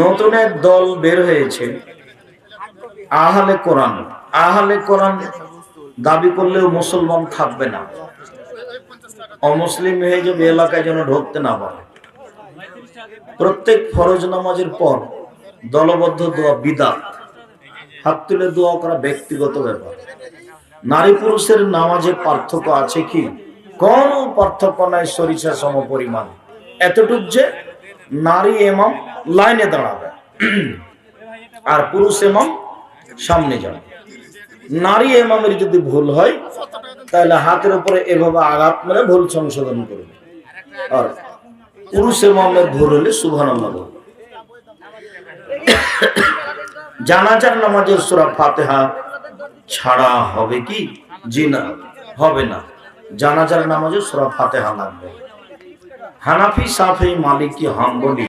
নতুন এক দল বের হয়েছে, আহলে কোরআন। আহলে কোরআন দাবি করলেও মুসলমান থাকবে না, অমুসলিম হয়ে যাবে, এলাকায় যেন ঢুকতে না পারে। প্রত্যেক ফরজ নামাজের পর দলবদ্ধ দোয়া বিদআত, হাত তুলে দোয়া করা ব্যক্তিগত ব্যাপার। নারী পুরুষের নামাজে পার্থক্য আছে কি? কোন পার্থক্য নাই, সরিষা সম পরিমাণ। এতটুক যে নারী ইমাম লাইনে দাঁড়াবে আর পুরুষ ইমাম সামনে যাবে। নারী ইমামের যদি ভুল হয় তাহলে হাতের উপরে এভাবে আঘাত মেরে ভুল সংশোধন করবে, আর পুরুষ ইমামের ভুল হলে সুবহানাল্লাহ বলবে। জানাজার নামাজের সূরা ফাতিহা ছাড়া হবে কি? জি না, হবে না। জানাজার নামাজে সূরা ফাতিহা লাগবে। হানাফি, শাফিঈ, মালিকি, হাম্বলি